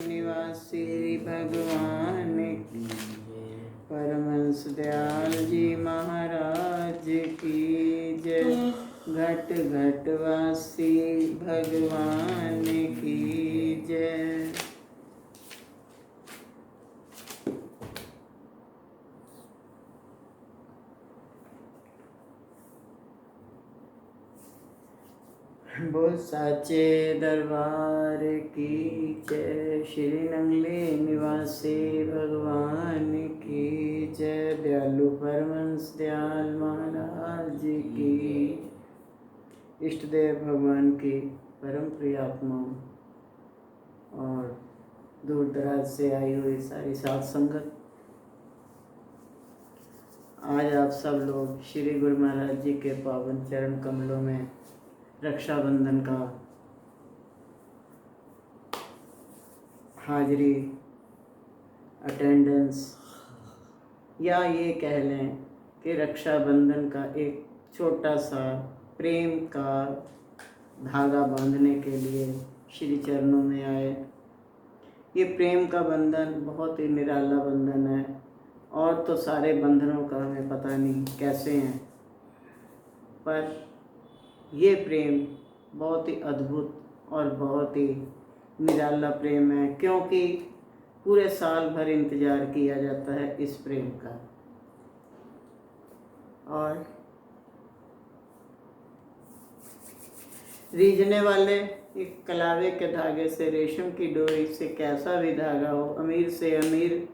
निवासी भगवान की, परमहंस दयाल जी महाराज की जय। घट घट वासी भगवान की जय। बोल साचे दरबार की जय। श्री नंगले निवासी भगवान की जय। दयालु परमहंस दयाल महाराज की। इष्ट देव भगवान की परम प्रिय आत्माओं और दूर दराज से आई हुई सारी साध संगत, आज आप सब लोग श्री गुरु महाराज जी के पावन चरण कमलों में रक्षाबंधन का हाजिरी, अटेंडेंस, या ये कह लें कि रक्षाबंधन का एक छोटा सा प्रेम का धागा बांधने के लिए श्री चरणों में आए। ये प्रेम का बंधन बहुत ही निराला बंधन है, और तो सारे बंधनों का हमें पता नहीं कैसे हैं, पर ये प्रेम बहुत ही अद्भुत और बहुत ही निराला प्रेम है, क्योंकि पूरे साल भर इंतज़ार किया जाता है इस प्रेम का। और रीझने वाले एक कलावे के धागे से, रेशम की डोरी से कैसा भी धागा हो, अमीर से अमीर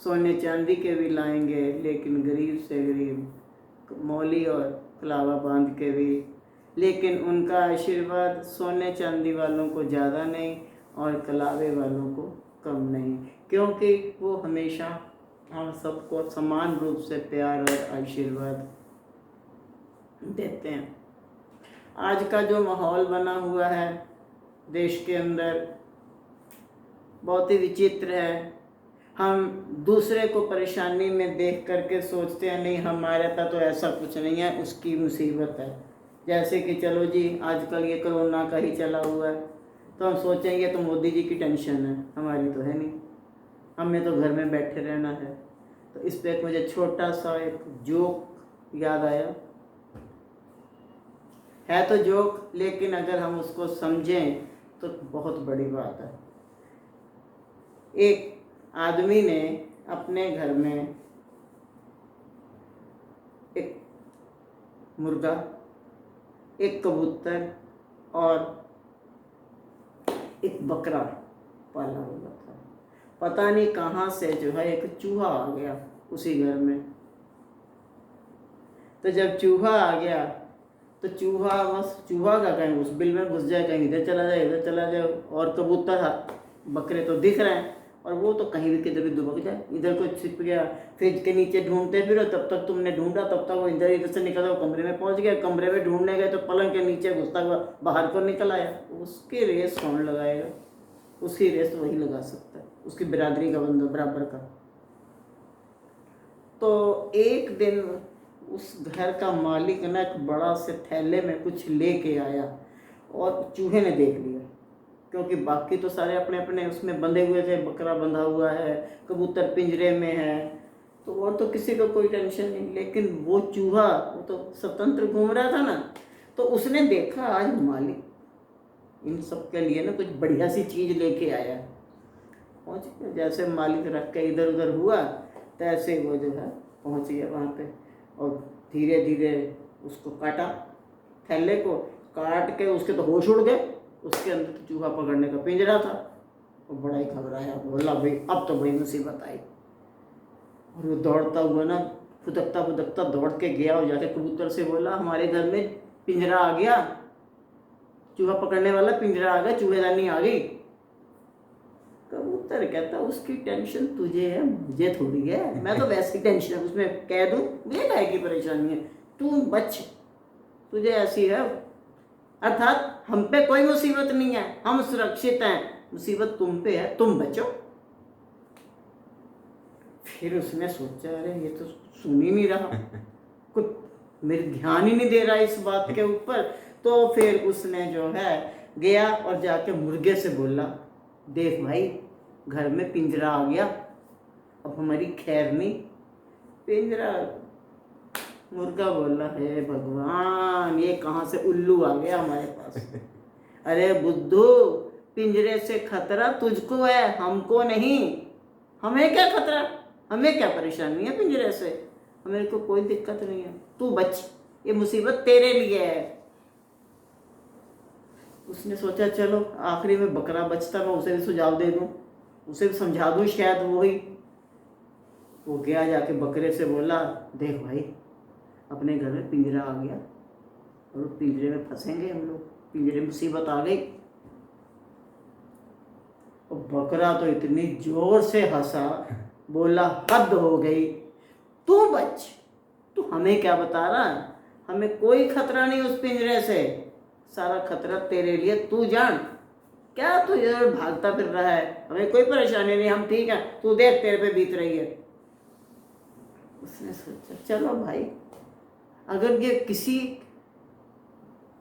सोने चांदी के भी लाएंगे, लेकिन गरीब से गरीब मौली और कलावा बांध के भी, लेकिन उनका आशीर्वाद सोने चांदी वालों को ज़्यादा नहीं और कलावे वालों को कम नहीं, क्योंकि वो हमेशा हम सबको समान रूप से प्यार और आशीर्वाद देते हैं। आज का जो माहौल बना हुआ है देश के अंदर बहुत ही विचित्र है। हम दूसरे को परेशानी में देख करके सोचते हैं नहीं हमारे पास तो ऐसा कुछ नहीं है, उसकी मुसीबत है। जैसे कि चलो जी आजकल ये कोरोना का ही चला हुआ है, तो हम सोचेंगे तो मोदी जी की टेंशन है, हमारी तो है नहीं, हमें तो घर में बैठे रहना है। तो इस पे एक मुझे छोटा सा एक जोक याद आया। है तो जोक, लेकिन अगर हम उसको समझें तो बहुत बड़ी बात है। एक आदमी ने अपने घर में एक मुर्गा, एक कबूतर और एक बकरा पाला हुआ था। पता नहीं कहाँ से जो है एक चूहा आ गया उसी घर में। तो जब चूहा आ गया तो चूहा का कहीं उस बिल में घुस जाए, कहीं इधर चला जाए इधर चला जाए, और कबूतर बकरे तो दिख रहे हैं और वो तो कहीं भी किधर भी दुबक जाए, इधर कोई छिप गया, फ्रिज के नीचे ढूंढते फिरो, तब तक तुमने ढूंढा, तब तक वो इधर से निकला, वो कमरे में पहुंच गया, कमरे में ढूंढने गए तो पलंग के नीचे घुसता हुआ बाहर को निकल आया। उसकी रेस कौन लगाएगा? उसकी रेस वही लगा सकता है, उसकी बिरादरी का बंदा बराबर का। तो एक दिन उस घर का मालिक ना एक बड़ा से थैले में कुछ लेके आया और चूहे ने देख लिया, क्योंकि बाकी तो सारे अपने अपने उसमें बंधे हुए थे, बकरा बंधा हुआ है, कबूतर पिंजरे में है, तो और तो किसी को कोई टेंशन नहीं, लेकिन वो चूहा वो तो स्वतंत्र घूम रहा था ना। तो उसने देखा आज मालिक इन सब के लिए ना कुछ बढ़िया सी चीज़ लेके आया। पहुँच गया, जैसे मालिक रख के इधर उधर हुआ तैसे वो जो है पहुँच गया वहाँ पे, और धीरे धीरे उसको काटा, थैले को काट के उसके तो होश उड़ गए। उसके अंदर तो चूहा पकड़ने का पिंजरा था। वो बड़ा ही घबराया, बोला भाई अब तो बड़ी मुसीबत आई। और वो दौड़ता हुआ ना फुदकता फुदकता दौड़ के गया और जाके कबूतर से बोला हमारे घर में पिंजरा आ गया, चूहा पकड़ने वाला पिंजरा आ गया, चूहेदानी आ गई। कबूतर कहता उसकी टेंशन तुझे है, मुझे थोड़ी है, मैं तो वैसी टेंशन उसमें कह दूँ, मुझे काहे की परेशानी है, तू बच, तुझे ऐसी है। अर्थात हम पे कोई मुसीबत नहीं है, हम सुरक्षित हैं, मुसीबत तुम पे है, तुम बचो। फिर उसने सोचा अरे ये तो सुन ही नहीं रहा, कुछ मेरे ध्यान ही नहीं दे रहा इस बात के ऊपर। तो फिर उसने जो है गया और जाके मुर्गे से बोला देख भाई घर में पिंजरा आ गया, अब हमारी खैर नहीं। पिंजरा, मुर्गा बोला, हे भगवान ये कहाँ से उल्लू आ गया हमारे पास। अरे बुद्धू, पिंजरे से खतरा तुझको है, हमको नहीं। हमें क्या खतरा, हमें क्या परेशानी है पिंजरे से, हमें को कोई दिक्कत नहीं है, तू बच, ये मुसीबत तेरे लिए है। उसने सोचा चलो आखिरी में बकरा बचता, मैं उसे भी सुझाव दे दूं, उसे भी समझा दूं, शायद वो गया, जाके बकरे से बोला, देख भाई अपने घर में पिंजरा आ गया और पिंजरे में फंसेंगे हम लोग, पिंजरे में मुसीबत आ गई। और बकरा तो इतनी जोर से हंसा, बोला हद हो गई, तू बच, तू हमें क्या बता रहा है, हमें कोई खतरा नहीं उस पिंजरे से, सारा खतरा तेरे लिए, तू जान, क्या तू इधर भागता फिर रहा है, हमें कोई परेशानी नहीं, हम ठीक है, तू देख तेरे पे बीत रही है। उसने सोचा चलो भाई, अगर ये किसी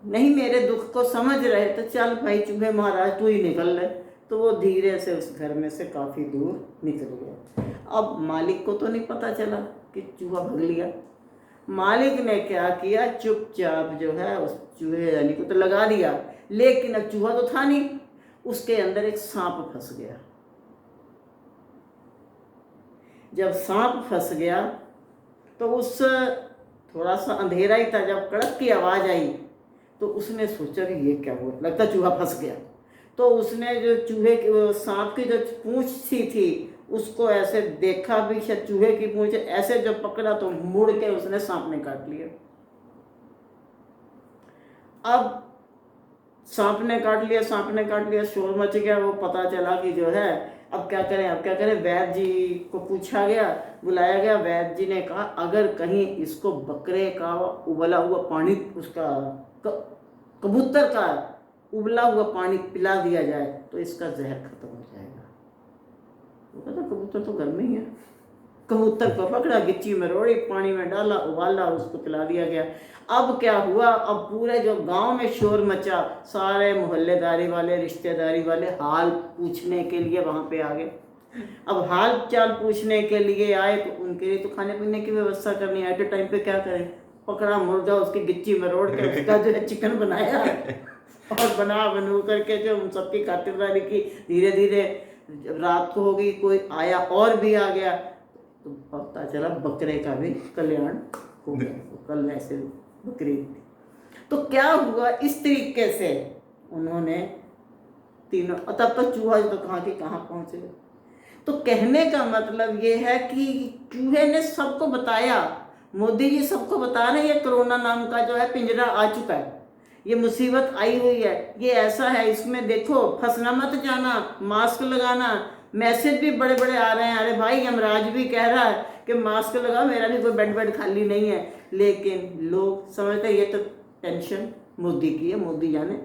नहीं मेरे दुख को समझ रहे तो चल भाई चूहे महाराज तू ही निकल ले। तो वो धीरे से उस घर में से काफ़ी दूर निकल गया। अब मालिक को तो नहीं पता चला कि चूहा भाग लिया। मालिक ने क्या किया, चुपचाप जो है उस चूहे यानी को तो लगा दिया, लेकिन अब चूहा तो था नहीं, उसके अंदर एक सांप फंस गया। जब सांप फंस गया तो उस थोड़ा सा अंधेरा ही था, जब कड़क की आवाज़ आई तो उसने सोचा कि ये क्या हुआ, लगता चूहा फंस गया। तो उसने जो चूहे की सांप की जो पूंछ सी थी उसको ऐसे देखा भी, शायद चूहे की पूंछ ऐसे जब पकड़ा तो मुड़ के उसने सांप ने काट लिया। अब सांप ने काट लिया, शोर मच गया। वो पता चला कि जो है अब क्या करें, वैद्य जी को पूछा गया, बुलाया गया। वैद्य जी ने कहा अगर कहीं इसको बकरे का उबला हुआ पानी, उसका कबूतर का उबला हुआ पानी पिला दिया जाए तो इसका जहर खत्म हो जाएगा। वो कहता कबूतर तो घर में ही है। कबूतर को पकड़ा, गिच्ची में रोड़ी, पानी में डाला, उबाला, उसको पिला दिया गया। अब क्या हुआ, अब पूरे जो गांव में शोर मचा, सारे मोहल्लेदारी वाले, रिश्तेदारी वाले हाल पूछने के लिए वहां पे आ गए। अब हाल चाल पूछने के लिए आए तो उनके लिए तो खाने पीने की व्यवस्था करनी है। एट टाइम पे क्या करें, पकड़ा मुर्गा, उसकी गिच्ची में रोड़ के उसका जो है चिकन बनाया और बनू करके जो उन सबकी खातिरदारी की। धीरे धीरे रात को हो गई, कोई आया और भी आ गया, तो पता चला बकरे का भी कल्याण हो गया। तो कल वैसे बकरी थी। तो क्या हुआ, इस तरीके से उन्होंने तीनों, तब तक चूहा तो कहाँ की कहाँ पहुँचे। तो कहने का मतलब ये है कि चूहे ने सबको बताया, मोदी जी सबको बता रहे हैं ये कोरोना नाम का जो है पिंजरा आ चुका है, ये मुसीबत आई हुई है, ये ऐसा है, इसमें देखो फंसना मत जाना, मास्क लगाना। मैसेज भी बड़े बड़े आ रहे हैं, अरे भाई यमराज भी कह रहा है कि मास्क लगाओ, मेरा भी कोई बेड खाली नहीं है। लेकिन लोग समझते हैं ये तो टेंशन मोदी की है, मोदी जाने,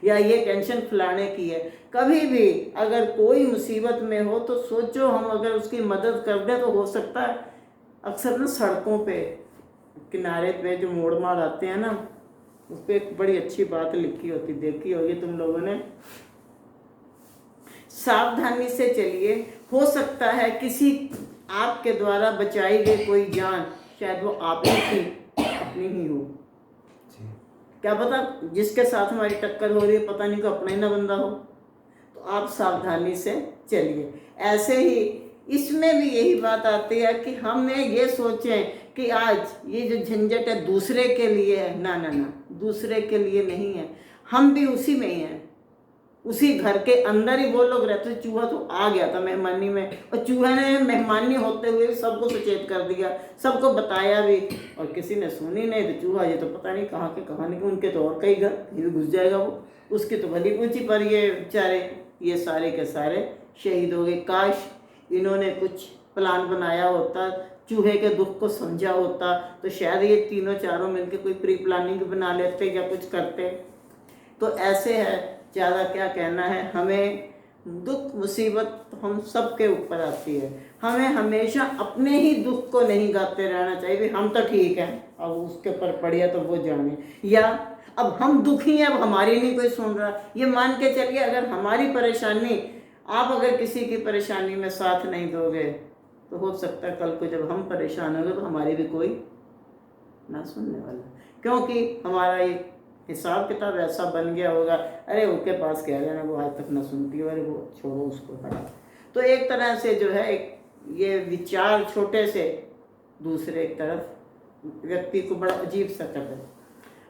या ये टेंशन फलाने की है। कभी भी अगर कोई मुसीबत में हो तो सोचो हम अगर उसकी मदद कर दें तो हो सकता है। अक्सर ना सड़कों पे किनारे पे जो मोड़ माड़ आते हैं ना, उस पर एक बड़ी अच्छी बात लिखी होती, देखी होगी तुम लोगों ने, सावधानी से चलिए, हो सकता है किसी आपके द्वारा बचाई गई कोई जान शायद वो आप ही की अपनी ही हो, क्या पता जिसके साथ हमारी टक्कर हो रही है पता नहीं को अपना ही ना बंदा हो। तो आप सावधानी से चलिए। ऐसे ही इसमें भी यही बात आती है कि हमने ये सोचें कि आज ये जो झंझट है दूसरे के लिए है, ना ना ना, दूसरे के लिए नहीं है, हम भी उसी में ही हैं, उसी घर के अंदर ही वो लोग रहते। चूहा तो आ गया था मेहमानी में, और चूहे ने मेहमानी होते हुए भी सबको सचेत कर दिया, सबको बताया भी, और किसी ने सुनी नहीं। तो चूहा ये तो पता नहीं कहाँ के कहाँ नहीं, उनके तो और कई घर, ये भी घुस जाएगा वो, उसकी तो भली पूछी, पर ये बेचारे ये सारे के सारे शहीद हो गए। काश इन्होंने कुछ प्लान बनाया होता, चूहे के दुख को समझा होता, तो शायद ये तीनों चारों मिलकर कोई प्री प्लानिंग बना लेते या कुछ करते। तो ऐसे है, ज़्यादा क्या कहना है। हमें दुख मुसीबत हम सब के ऊपर आती है, हमें हमेशा अपने ही दुख को नहीं गाते रहना चाहिए भी हम तो ठीक हैं, अब उसके ऊपर पड़िया तो वो जाने, या अब हम दुखी हैं अब हमारी नहीं कोई सुन रहा। ये मान के चलिए अगर हमारी परेशानी आप अगर किसी की परेशानी में साथ नहीं दोगे तो हो सकता है कल को जब हम परेशान होंगे तो हमारी भी कोई ना सुनने वाला, क्योंकि हमारा एक हिसाब किताब ऐसा बन गया होगा, अरे उसके पास कह देना, वो आज तक ना सुनती है, अरे वो छोड़ो उसको हटा। तो एक तरह से जो है एक ये विचार छोटे से दूसरे एक तरफ व्यक्ति को बड़ा अजीब सा कर रहे।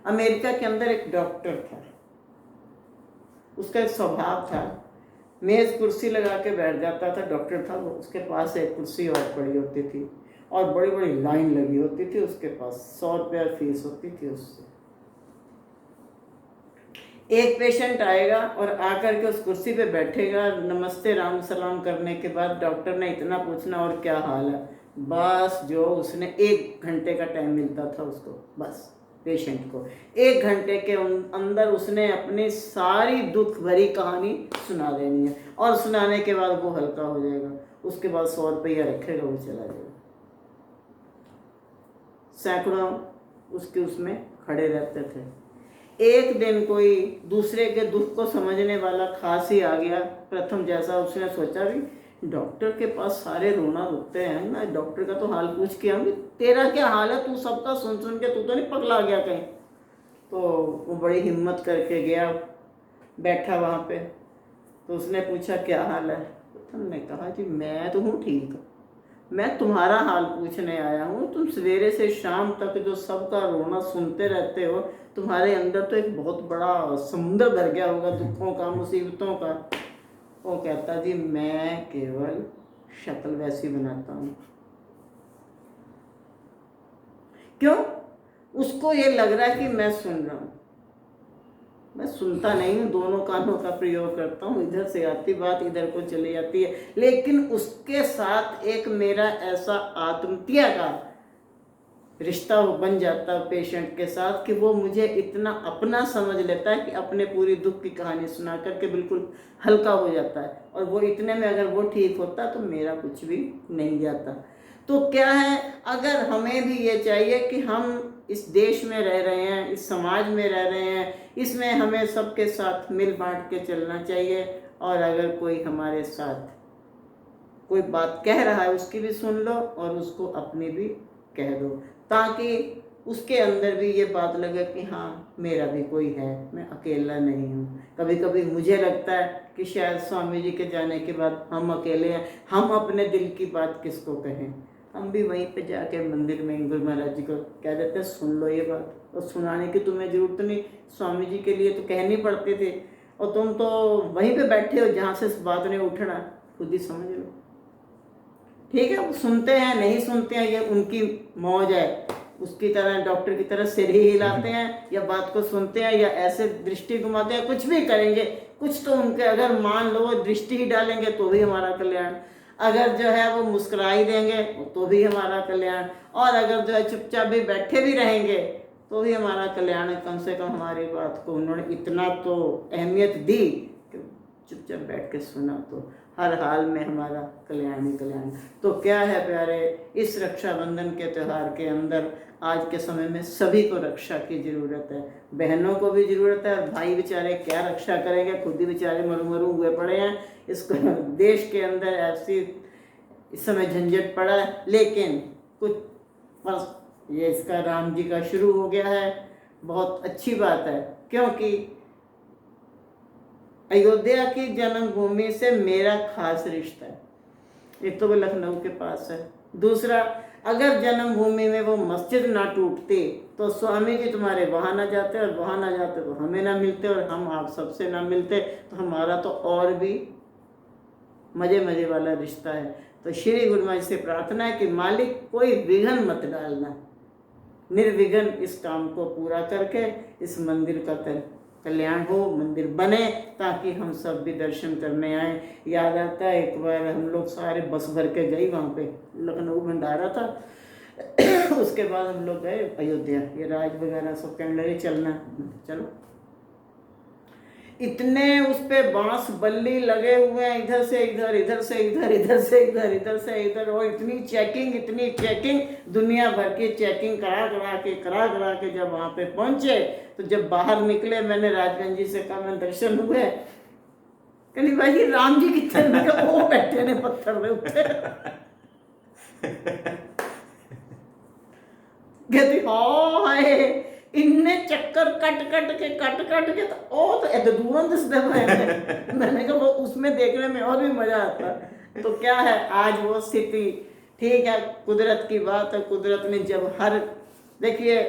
अमेरिका के अंदर एक डॉक्टर था, उसका एक स्वभाव था, मेज कुर्सी लगा के बैठ जाता था, डॉक्टर था वो, उसके पास एक कुर्सी और पड़ी होती थी और बड़ी बड़ी लाइन लगी होती थी उसके पास, 100 रुपया फीस होती थी उससे। एक पेशेंट आएगा और आकर के उस कुर्सी पे बैठेगा, नमस्ते राम सलाम करने के बाद डॉक्टर ने इतना पूछना और क्या हाल है, बस जो उसने 1 घंटे का टाइम मिलता था उसको, बस पेशेंट को 1 घंटे के अंदर उसने अपनी सारी दुख भरी कहानी सुना देनी है और सुनाने के बाद वो हल्का हो जाएगा, उसके बाद 100 रुपया रखेगा, वो चला जाएगा। सैकड़ों उसके उसमें खड़े रहते थे। एक दिन कोई दूसरे के दुख को समझने वाला खास ही आ गया। प्रथम जैसा उसने सोचा भी डॉक्टर के पास सारे रोना रुकते हैं, मैं डॉक्टर का तो हाल पूछ के आऊँगी, तेरा क्या हाल है, तू सबका सुन सुन के तू तो नहीं पगला गया कहीं। तो वो बड़ी हिम्मत करके गया, बैठा वहाँ पे, तो उसने पूछा क्या हाल है। प्रथम ने कहा जी मैं तो हूँ ठीक, मैं तुम्हारा हाल पूछने आया हूँ, तुम सवेरे से शाम तक जो सबका रोना सुनते रहते हो, तुम्हारे अंदर तो एक बहुत बड़ा समुद्र भर गया होगा दुखों का, मुसीबतों का। वो कहता जी मैं केवल शक्ल वैसी बनाता हूँ। क्यों? उसको ये लग रहा है कि मैं सुन रहा हूँ, मैं सुनता नहीं हूँ, दोनों कानों का प्रयोग करता हूँ, इधर से आती बात इधर को चली जाती है, लेकिन उसके साथ एक मेरा ऐसा आत्मीयता का रिश्ता बन जाता है पेशेंट के साथ कि वो मुझे इतना अपना समझ लेता है कि अपने पूरी दुख की कहानी सुना करके बिल्कुल हल्का हो जाता है, और वो इतने में अगर वो ठीक होता तो मेरा कुछ भी नहीं जाता। तो क्या है, अगर हमें भी ये चाहिए कि हम इस देश में रह रहे हैं, इस समाज में रह रहे हैं, इसमें हमें सबके साथ मिल बांट के चलना चाहिए, और अगर कोई हमारे साथ कोई बात कह रहा है उसकी भी सुन लो और उसको अपनी भी कह दो, ताकि उसके अंदर भी ये बात लगे कि हाँ मेरा भी कोई है, मैं अकेला नहीं हूँ। कभी कभी मुझे लगता है कि शायद स्वामी जी के जाने के बाद हम अकेले हैं, हम अपने दिल की बात किसको कहें। हम भी वहीं पे जाके मंदिर में गुरु महाराज जी को कह देते हैं सुन लो ये बात, और सुनाने की तुम्हें ज़रूरत नहीं, स्वामी जी के लिए तो कहनी पड़ती थी, और तुम तो वहीं पे बैठे हो जहाँ से इस बात ने उठना, खुद ही समझ लो। ठीक है, वो सुनते हैं नहीं सुनते हैं ये उनकी मौज है, उसकी तरह डॉक्टर की तरह सिर ही हिलाते हैं या बात को सुनते हैं या ऐसे दृष्टि घुमाते हैं, कुछ भी करेंगे, कुछ तो उनके अगर मान लो दृष्टि ही डालेंगे तो भी हमारा कल्याण, अगर जो है वो मुस्कुराई देंगे तो भी हमारा कल्याण, और अगर जो है चुपचाप भी बैठे भी रहेंगे तो भी हमारा कल्याण है। कम से कम हमारी बात को उन्होंने इतना तो अहमियत दी कि चुपचाप बैठ के सुना, तो हर हाल में हमारा कल्याण ही कल्याण। तो क्या है प्यारे, इस रक्षाबंधन के त्यौहार के अंदर आज के समय में सभी को रक्षा की ज़रूरत है, बहनों को भी ज़रूरत है, भाई बेचारे क्या रक्षा करेंगे, खुद ही बेचारे मरू मरू हुए पड़े हैं। इसको देश के अंदर ऐसी इस समय झंझट पड़ा है, लेकिन कुछ बस ये इसका राम जी का शुरू हो गया है, बहुत अच्छी बात है, क्योंकि अयोध्या की जन्मभूमि से मेरा खास रिश्ता है। एक तो वो लखनऊ के पास है, दूसरा अगर जन्मभूमि में वो मस्जिद ना टूटती तो स्वामी जी तुम्हारे वहाँ ना जाते, और वहाँ ना जाते तो हमें ना मिलते, और हम आप सबसे ना मिलते, तो हमारा तो और भी मज़े मज़े वाला रिश्ता है। तो श्री गुरु महाराज से प्रार्थना है कि मालिक कोई विघ्न मत डालना, निर्विघ्न इस काम को पूरा करके इस मंदिर का कल्याण हो, मंदिर बने, ताकि हम सब भी दर्शन करने आए। याद आता है एक बार हम लोग सारे बस भर के गए वहाँ पे, लखनऊ भंडारा था उसके बाद हम लोग गए अयोध्या, ये राज वगैरह सब कहने लगे चलना, चलो। इतने उस पे बांस बल्ली लगे हुए हैं, इधर से इधर, इधर से इधर, इधर से इधर, इधर से इधर, और इतनी चेकिंग, दुनिया भर की चेकिंग करा के जब वहाँ पे पहुँचे, तो जब बाहर निकले मैंने राजगंज जी से कहा मैं दर्शन हुए, कहनी भाई राम जी कितने, मैं कहा वो बैठे ने पत्थर दे उत्ते। कहती हाँ हाय इन्ने चक्कर कट के तो ओ तो इधर दूरों दिसदे पए ने। मैंने कहा वो उसमें देखने में और भी मजा आता। तो क्या है आज वो स्थिति, ठीक है कुदरत की बात है, कुदरत ने जब हर, देखिए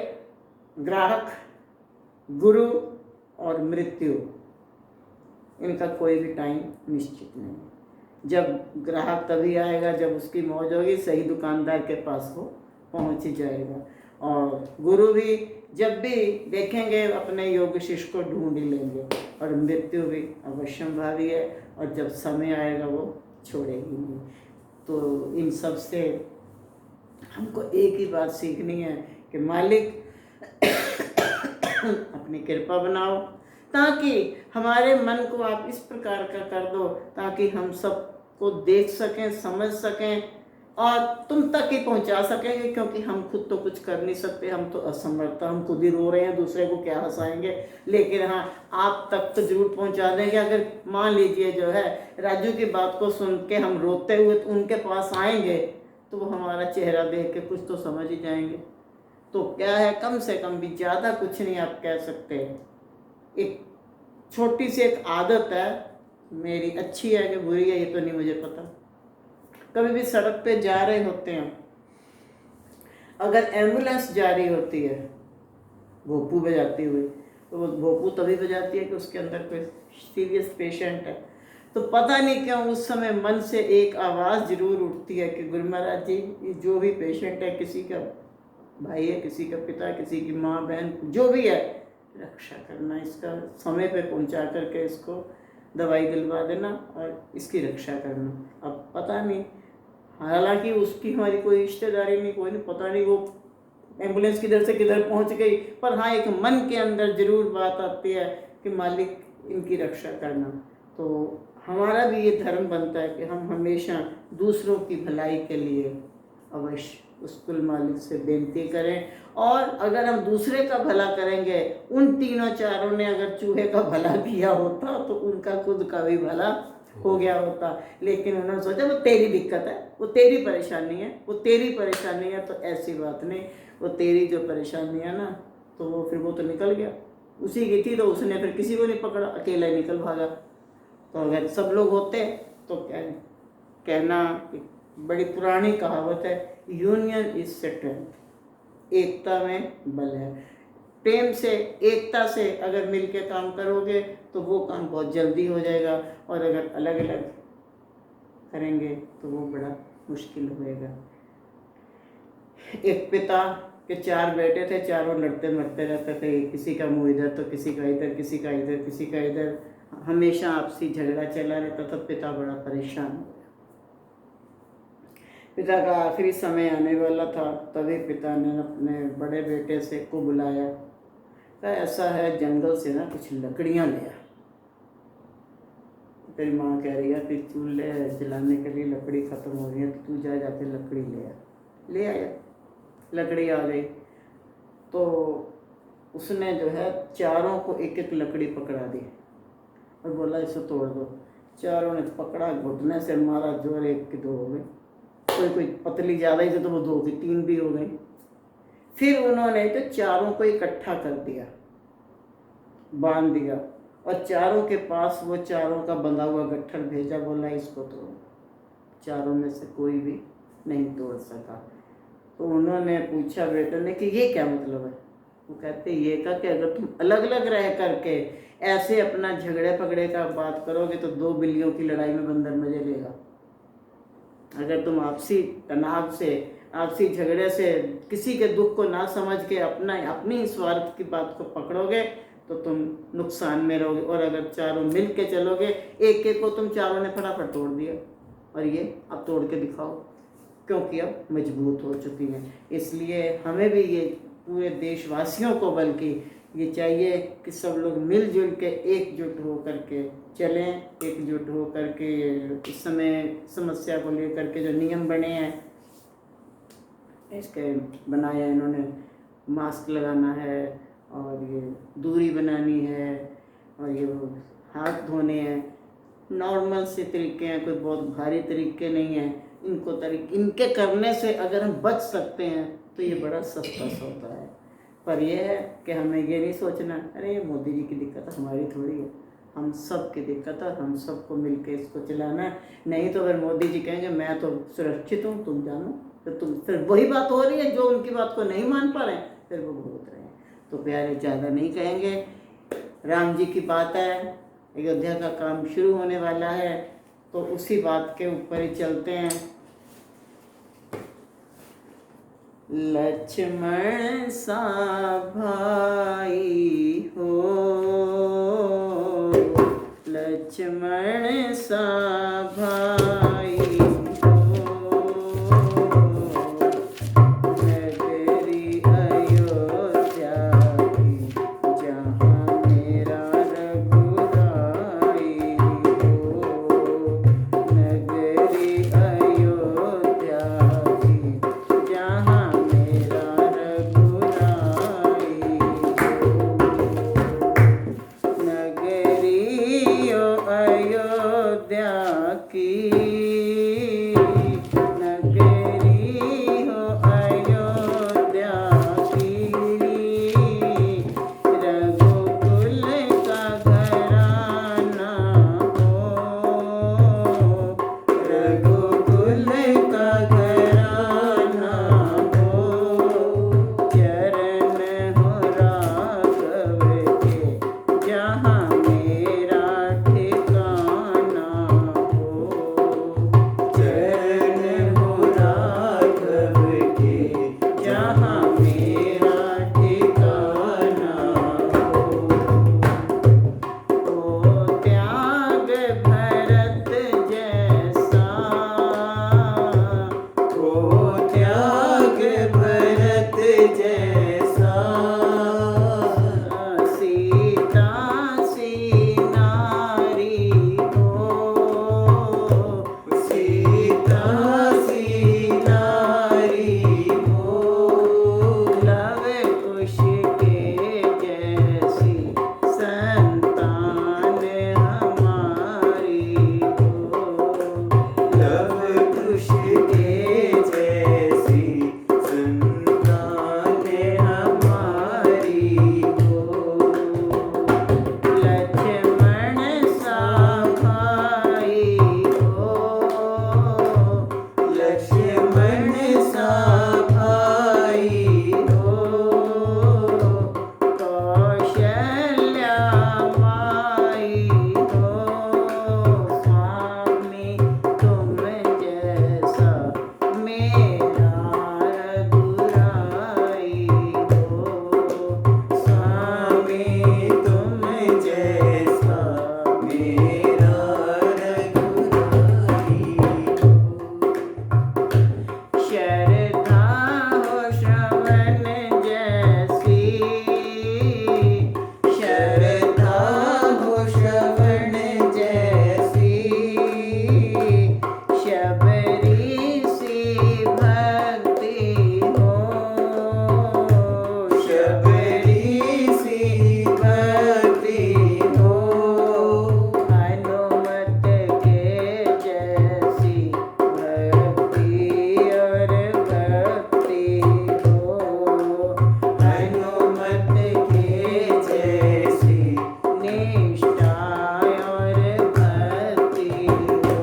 ग्राहक, गुरु और मृत्यु, इनका कोई भी टाइम निश्चित नहीं। जब ग्राहक तभी आएगा जब उसकी मौज होगी, सही दुकानदार के पास वो पहुंच ही जाएगा। और गुरु भी जब भी देखेंगे अपने योग्य शिष्य को ढूंढ ही लेंगे। और मृत्यु भी अवश्यंभावी है, और जब समय आएगा वो छोड़ेगी नहीं। तो इन सब से हमको एक ही बात सीखनी है कि मालिक अपनी कृपा बनाओ, ताकि हमारे मन को आप इस प्रकार का कर दो ताकि हम सबको देख सकें, समझ सकें और तुम तक ही पहुंचा सकेंगे। क्योंकि हम खुद तो कुछ कर नहीं सकते, हम तो असमर्थ, हम खुद ही रो रहे हैं, दूसरे को क्या हंसाएंगे। लेकिन हाँ आप तक तो जरूर पहुंचा देंगे। अगर मान लीजिए जो है राजू की बात को सुन के हम रोते हुए तो उनके पास आएंगे, तो वो हमारा चेहरा देख के कुछ तो समझ ही जाएंगे। तो क्या है, कम से कम भी, ज़्यादा कुछ नहीं आप कह सकते। एक छोटी सी एक आदत है मेरी, अच्छी है कि बुरी है ये तो नहीं मुझे पता। कभी भी सड़क पे जा रहे होते हैं, अगर एम्बुलेंस जा रही होती है भोपू बजाती हुई, तो वो भोपू तभी बजाती है कि उसके अंदर कोई सीरियस पेशेंट है। तो पता नहीं क्यों उस समय मन से एक आवाज़ जरूर उठती है कि गुरु महाराज जी ये जो भी पेशेंट है, किसी का भाई है, किसी का पिता, किसी की माँ बहन, जो भी है, रक्षा करना, इसका समय पे पहुंचा करके इसको दवाई दिलवा देना और इसकी रक्षा करना। अब पता नहीं, हालांकि उसकी हमारी कोई रिश्तेदारी नहीं, कोई नहीं, पता नहीं वो एम्बुलेंस किधर से किधर पहुंच गई, पर हाँ एक मन के अंदर जरूर बात आती है कि मालिक इनकी रक्षा करना। तो हमारा भी ये धर्म बनता है कि हम हमेशा दूसरों की भलाई के लिए अवश्य उस कुल मालिक से बेनती करें। और अगर हम दूसरे का भला करेंगे, उन तीनों चारों ने अगर चूहे का भला किया होता तो उनका खुद का भी भला हो गया होता। लेकिन उन्होंने सोचा वो तेरी दिक्कत है, वो तेरी परेशानी है, वो तेरी परेशानी है। तो ऐसी बात नहीं, वो तेरी जो परेशानी है ना, तो वो फिर वो तो निकल गया, उसी की थी तो उसने फिर किसी को नहीं पकड़ा, अकेला ही निकल भागा। तो अगर सब लोग होते तो कहना, बड़ी पुरानी कहावत है, यूनियन इज स्ट्रेंथ, एकता में बल है। प्रेम से, एकता से अगर मिलके काम करोगे तो वो काम बहुत जल्दी हो जाएगा, और अगर अलग अलग करेंगे तो वो बड़ा मुश्किल होएगा। एक पिता के 4 बेटे थे, चारों लड़ते मरते रहते थे, किसी का मुंह इधर तो किसी का इधर, किसी का इधर, किसी का इधर, हमेशा आपसी झगड़ा चला रहता था। पिता बड़ा परेशान हो गया। पिता का आखिरी समय आने वाला था, तभी पिता ने अपने बड़े बेटे से को बुलाया, कहा ऐसा है जंगल से ना कुछ लकड़ियाँ ले आ। तेरी माँ कह रही है कि चूल्हे जलाने के लिए लकड़ी ख़त्म हो रही है, तो तू जा जाके लकड़ी ले आ। ले आया, लकड़ी आ गई। तो उसने जो है चारों को एक एक लकड़ी पकड़ा दी और बोला इसे तोड़ दो। चारों ने पकड़ा, घुटने से मारा, जोर, 1 की 2 हो गई, कोई पतली ज़्यादा ही थी तो वो 2 की 3 भी हो गई। फिर उन्होंने तो चारों को इकट्ठा कर दिया, बांध दिया, और चारों के पास वो चारों का बंधा हुआ गट्ठर भेजा, बोला इसको तोड़ो। चारों में से कोई भी नहीं तोड़ सका। तो उन्होंने पूछा बेटे ने कि ये क्या मतलब है। वो कहते ये का कि अगर तुम अलग अलग रह करके ऐसे अपना झगड़े पगड़े का बात करोगे तो 2 बिल्लियों की लड़ाई में बंदर मजे लेगा। अगर तुम आपसी तनाव से, आपसी झगड़े से, किसी के दुख को ना समझ के अपनी स्वार्थ की बात को पकड़ोगे तो तुम नुकसान में रहोगे। और अगर चारों मिल के चलोगे, एक एक को तुम चारों ने फटाफट तोड़ दिया, और ये अब तोड़ के दिखाओ, क्योंकि अब मजबूत हो चुकी हैं। इसलिए हमें भी ये पूरे देशवासियों को बल्कि ये चाहिए कि सब लोग मिलजुल के एकजुट हो करके चलें, एकजुट हो करके इस समय समस्या को लेकर के जो नियम बने हैं इसके बनाया इन्होंने, मास्क लगाना है और ये दूरी बनानी है और ये हाथ धोने हैं, नॉर्मल से तरीके हैं, कोई बहुत भारी तरीके नहीं हैं। इनके करने से अगर हम बच सकते हैं तो ये बड़ा सस्ता सौदा है। पर यह है कि हमें ये नहीं सोचना अरे ये मोदी जी की दिक्कत हमारी थोड़ी है, हम सब की दिक्कत है, हम सबको मिलके इसको चलाना है। नहीं तो अगर मोदी जी कहेंगे मैं तो सुरक्षित हूँ तुम जानो, तो तुम फिर वही बात हो रही है, जो उनकी बात को नहीं मान पा रहे हैं फिर वो भुगत रहे हैं। तो प्यारे ज़्यादा नहीं कहेंगे, राम जी की बात है, अयोध्या का काम शुरू होने वाला है, तो उसी बात के ऊपर ही चलते हैं। लक्ष्मण सा भाई हो, लक्ष्मण सा भाई हो, नगरी अयोध्या की जहाँ मेरा रघुराई हो, नगरी अयोध्या की जहाँ मेरा रघुराई हो, नगरी अयोध्या की, नगरी हो अयोध्या की, रघुकुल का घराना हो, रघुकुल का घराना हो, चरण हो राघव के जहाँ मेरा ठिकाना हो, चरण हो राघव के जहाँ मेरा ठिकाना हो, त्याग भरत जैसा, हो त्याग भरत जैसा, सीता सी नारी हो, सीता सी नारी हो, लव कुश के जैसी संतान हमारी हो, लव कुश के जैसी संतान हमारी हो, लक्ष्मण सा भाई हो, लक्ष्मण सा भाई हो, कौशल्या माई हो, स्वामी तुम जैसा मेरा रघुराई हो, स्वामी तुम जैसा मेरा रघुराई हो, शरधा हो श्रवण जैसी, शरधा हो श्रवण जैसी, शबरी सी भक्ति हो, शबरी सी भक्ति हो, हनुमत के जैसी भक्ति और भक्ति हो, हनुमत के जैसी निष्ठा और भक्ति हो,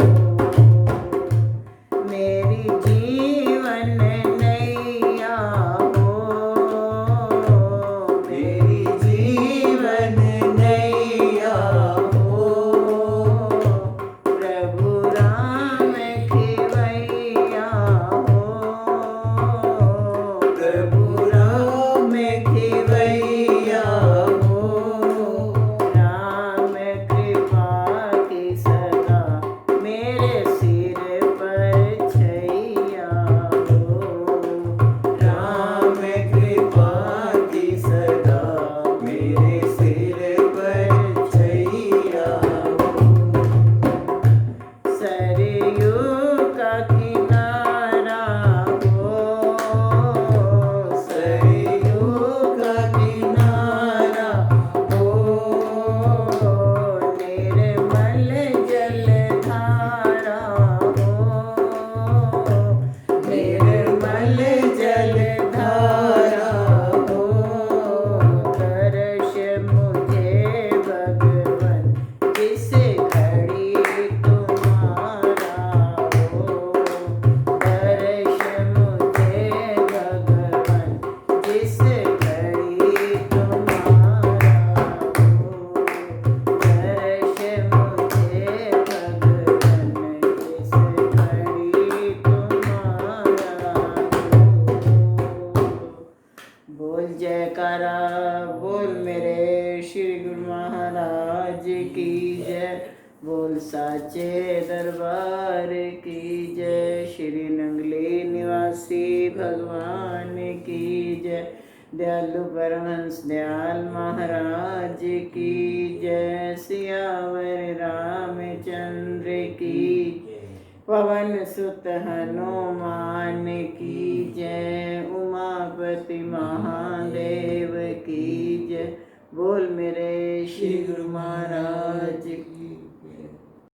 जय। श्री नंगले निवासी भगवान की जय। दयालु परमहंस दयाल महाराज की जय। सियावर रामचंद्र की पवन सुत हनुमान की जय। उमापति महादेव की जय। बोल मेरे श्री